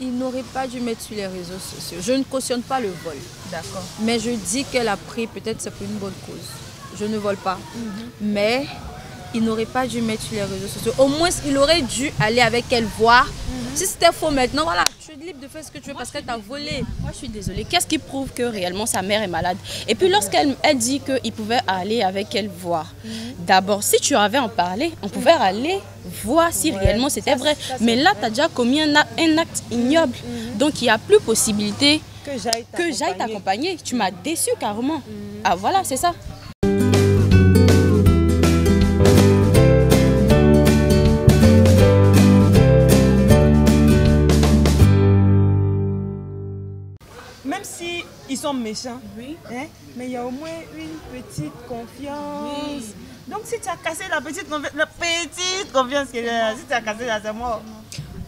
il n'aurait pas dû mettre sur les réseaux sociaux. Je ne cautionne pas le vol. D'accord. Mais je dis qu'elle a pris, peut-être c'est pour une bonne cause. Je ne vole pas. Mais il n'aurait pas dû mettre sur les réseaux sociaux. Au moins, il aurait dû aller avec elle voir. Si c'était faux maintenant, voilà, tu es libre de faire ce que tu veux parce qu'elle t'a volé. Moi, je suis désolée. Qu'est-ce qui prouve que réellement sa mère est malade? Et puis, lorsqu'elle dit qu'il pouvait aller avec elle voir, d'abord, si tu avais en parlé, on pouvait aller voir si réellement c'était vrai. Mais là, tu as déjà commis un acte ignoble. Donc, il n'y a plus possibilité que j'aille t'accompagner. Tu m'as déçu carrément. Ah, voilà, c'est ça. Même si ils sont méchants, hein, mais il y a au moins une petite confiance. Donc si tu as cassé la petite confiance qu'elle a, si tu as cassé la, c'est mort.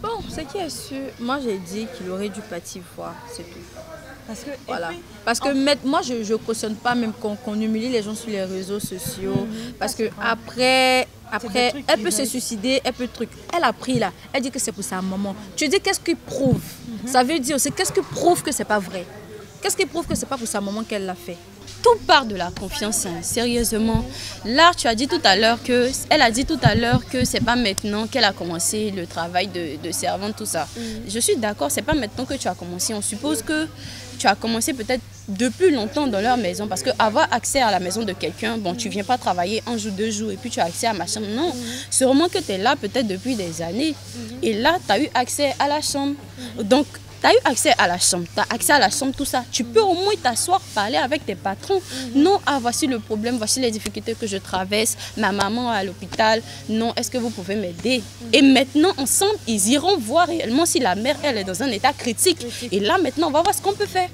Bon, ce qui est sûr, moi j'ai dit qu'il aurait dû partir voir, c'est tout. Parce que, voilà. puis, parce que moi je ne cautionne pas même qu'on humilie les gens sur les réseaux sociaux. Parce que après elle peut se suicider, elle peut truc. Elle a pris là, elle dit que c'est pour sa maman. Tu dis qu'est-ce qui prouve? Ça veut dire aussi qu'est-ce qui prouve que c'est pas vrai? Qu'est-ce qui prouve que c'est pas pour sa maman qu'elle l'a fait? Tout part de la confiance, hein, sérieusement. Là, tu as dit tout à l'heure que, elle a dit tout à l'heure que c'est pas maintenant qu'elle a commencé le travail de servante, tout ça. Je suis d'accord, c'est pas maintenant que tu as commencé. On suppose que tu as commencé peut-être depuis longtemps dans leur maison, parce que avoir accès à la maison de quelqu'un, bon, tu viens pas travailler un jour, 2 jours et puis tu as accès à ma chambre. Non, sûrement que tu es là peut-être depuis des années. Et là, tu as eu accès à la chambre. Donc, tu as eu accès à la chambre, tu as accès à la chambre, tout ça. Tu peux au moins t'asseoir, parler avec tes patrons. Non, ah, voici le problème, voici les difficultés que je traverse. Ma maman est à l'hôpital. Non, est-ce que vous pouvez m'aider? Et maintenant, ensemble, ils iront voir réellement si la mère, elle est dans un état critique. Et là, maintenant, on va voir ce qu'on peut faire.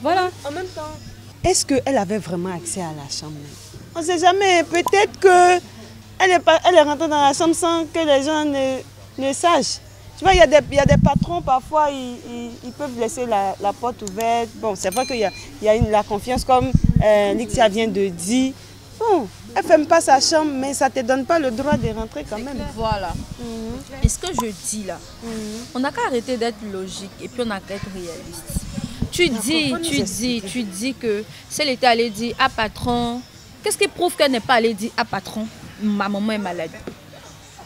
Voilà. En même temps, est-ce qu'elle avait vraiment accès à la chambre? On ne sait jamais. Peut-être qu'elle est rentrée dans la chambre sans que les gens ne sachent. Tu vois, il y a des patrons, parfois, ils peuvent laisser la porte ouverte. Bon, c'est vrai qu'il y a la confiance, comme Lixia vient de dire. Bon, elle ne ferme pas sa chambre, mais ça ne te donne pas le droit de rentrer quand même. Voilà. Et ce que je dis là, on n'a qu'à arrêter d'être logique et puis on n'a qu'à être réaliste. Tu dis que si elle était allée dire à patron, qu'est-ce qui prouve qu'elle n'est pas allée dire à patron, ma maman est malade?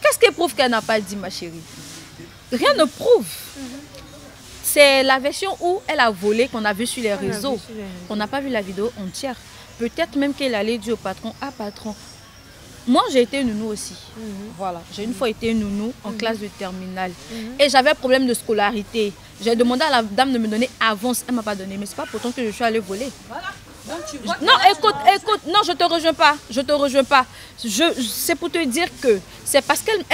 Qu'est-ce qui prouve qu'elle n'a pas dit, ma chérie? Rien ne prouve. C'est la version où elle a volé qu'on a vu sur les réseaux. On n'a pas vu la vidéo entière. Peut-être même qu'elle allait dire au patron, ah patron, moi j'ai été nounou aussi. Voilà, j'ai une fois été nounou en classe de terminale. Et j'avais un problème de scolarité. J'ai demandé à la dame de me donner avance. Elle ne m'a pas donné. Mais c'est pas pourtant que je suis allée voler. Voilà. Donc, tu vois, non, écoute, non, je te rejoins pas. Je te rejoins pas. C'est pour te dire que c'est parce qu'elle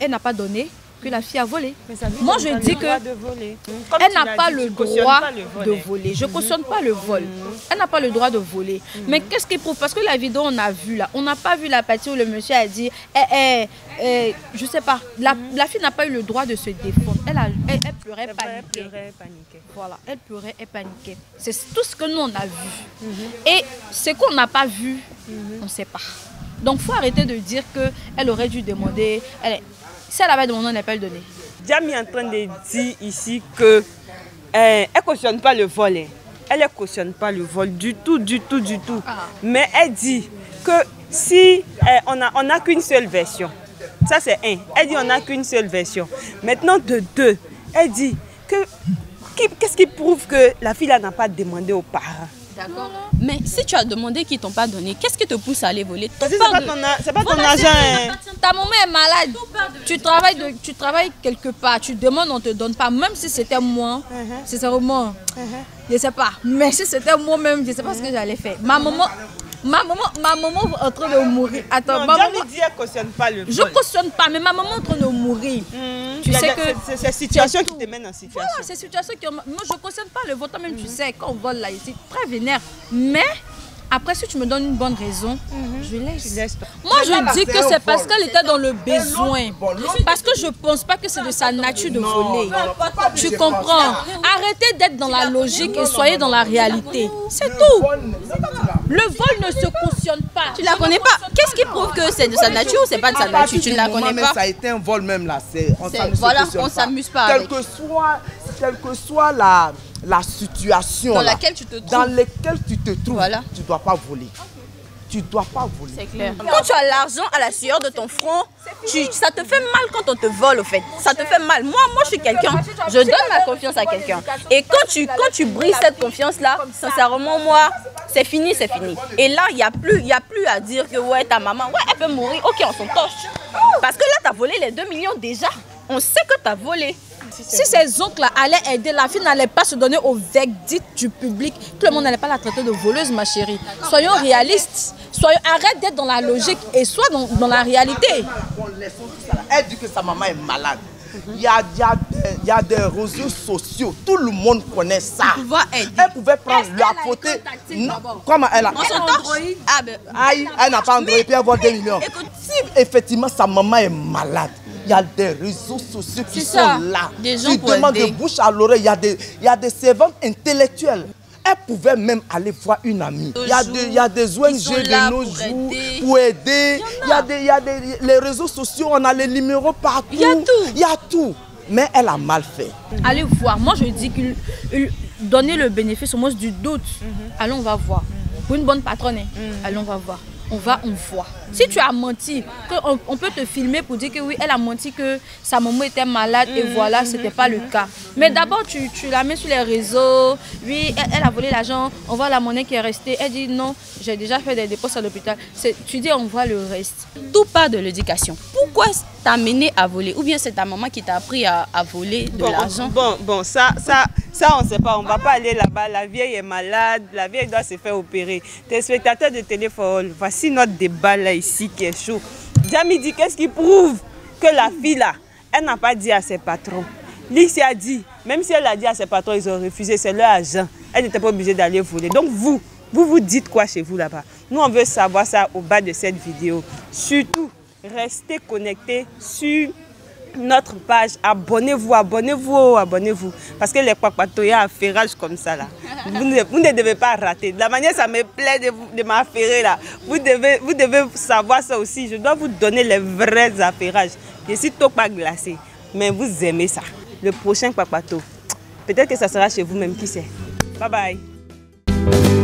n'a pas donné que la fille a volé. Moi, je dis que elle n'a pas le droit de voler. Je ne cautionne pas le vol. Elle n'a pas le droit de voler. Mais qu'est-ce qui prouve? Parce que la vidéo, on a vu là. On n'a pas vu la partie où le monsieur a dit, je sais pas, la fille n'a pas eu le droit de se défendre. Elle pleurait, paniquait. Voilà, elle pleurait et paniquait. C'est tout ce que nous, on a vu. Et ce qu'on n'a pas vu, on ne sait pas. Donc, il faut arrêter de dire qu'elle aurait dû demander. Si elle avait demandé, on n'a pas le donné. Jam est en train de dire ici que elle ne cautionne pas le vol. Elle ne cautionne pas le vol du tout. Mais elle dit que si on n'a qu'une seule version, ça c'est un. Elle dit on n'a qu'une seule version. Maintenant de deux, elle dit que qu'est-ce qui prouve que la fille n'a pas demandé aux parents? D'accord. Mais si tu as demandé qu'ils ne t'ont pas donné, qu'est-ce qui te pousse à aller voler? C'est pas ton argent. Ta maman est malade. Tu travailles quelque part, tu demandes, on ne te donne pas. Même si c'était moi, sincèrement, je ne sais pas. Mais si c'était moi-même, je ne sais pas ce que j'allais faire. Ma maman est en train de mourir. Attends, maman dit qu'elle ne cautionne pas le vol. Je ne cautionne pas, mais ma maman est en train de mourir. Tu sais que c'est cette situation qui te mène en situation. Voilà, c'est cette situation qui... Moi, je ne cautionne pas le vol. Toi-même, tu sais, quand on vole là, c'est très vénère. Mais après, si tu me donnes une bonne raison, je laisse. Moi, je dis que c'est parce qu'elle était dans le besoin. Parce que je ne pense pas que c'est de sa nature de voler. Tu comprends? Arrêtez d'être dans la logique et soyez dans la réalité. C'est tout. Le vol ne se cautionne pas. Tu la connais pas. Qu'est-ce qui prouve que c'est de sa nature ou c'est pas de sa nature? Tu ne la connais pas. Ça a été un vol même là. Voilà, on s'amuse pas avec. Quelle que soit la situation dans laquelle tu te trouves, voilà. Tu ne dois pas voler. Tu ne dois pas voler. C'est clair. Quand tu as l'argent à la sueur de ton front, ça te fait mal quand on te vole au fait. Ça te fait mal. Moi je suis quelqu'un, je donne ma confiance à quelqu'un. Et quand tu brises cette confiance-là, sincèrement, moi, c'est fini, c'est fini. Et là, il n'y a plus à dire que ouais, ta maman, ouais, elle peut mourir. Ok, on s'en torche. Parce que là, tu as volé les 2 millions déjà. On sait que tu as volé. Si ces oncles allaient aider, la fille n'allait pas se donner au verdict du public. Tout le monde n'allait pas la traiter de voleuse, ma chérie. Soyons réalistes. Arrête d'être dans la logique et sois dans la réalité. Elle dit que sa maman est malade. Il y a des réseaux sociaux. Tout le monde connaît ça. Elle pouvait prendre la photo. Comment elle a? Elle n'a pas Android et puis elle vole 2 millions. Si effectivement sa maman est malade, il y a des réseaux sociaux qui sont là. Des gens qui demandent de bouche à l'oreille. Il y a des servantes intellectuelles. Elle pouvait même aller voir une amie. Il y a des ONG de nos jours pour aider. Les réseaux sociaux, on a les numéros partout. Il y a tout. Mais elle a mal fait. Allez voir. Moi, je dis que donner le bénéfice au moins du doute. Allons, on va voir. Pour une bonne patronne, allons, on va voir. On voit. Si tu as menti, on peut te filmer pour dire que oui, elle a menti que sa maman était malade et voilà, ce n'était pas le cas. Mais d'abord, tu la mets sur les réseaux, oui, elle a volé l'argent, on voit la monnaie qui est restée. Elle dit non, j'ai déjà fait des dépenses à l'hôpital. Tu dis on voit le reste. Tout part de l'éducation. Pourquoi t'as amené à voler? Ou bien c'est ta maman qui t'a appris à voler de l'argent? Bon, ça on ne sait pas. On ne va pas aller là-bas. La vieille est malade. La vieille doit se faire opérer. Tes spectateurs de téléphone, voici notre débat là ici qui est chaud. Djamie dit qu'est-ce qui prouve que la fille là, elle n'a pas dit à ses patrons. Lixi a dit, même si elle a dit à ses patrons, ils ont refusé, c'est leur agent. Elle n'était pas obligée d'aller voler. Donc vous dites quoi chez vous là-bas? Nous on veut savoir ça au bas de cette vidéo. Surtout, restez connectés sur notre page, abonnez-vous. Parce que les papatoyas affairages comme ça là, vous ne devez pas rater. De la manière ça me plaît de m'affairer là, vous devez savoir ça aussi. Je dois vous donner les vrais affairages. Je suis pas glacé, mais vous aimez ça. Le prochain papato, peut-être que ça sera chez vous même, qui sait. Bye bye.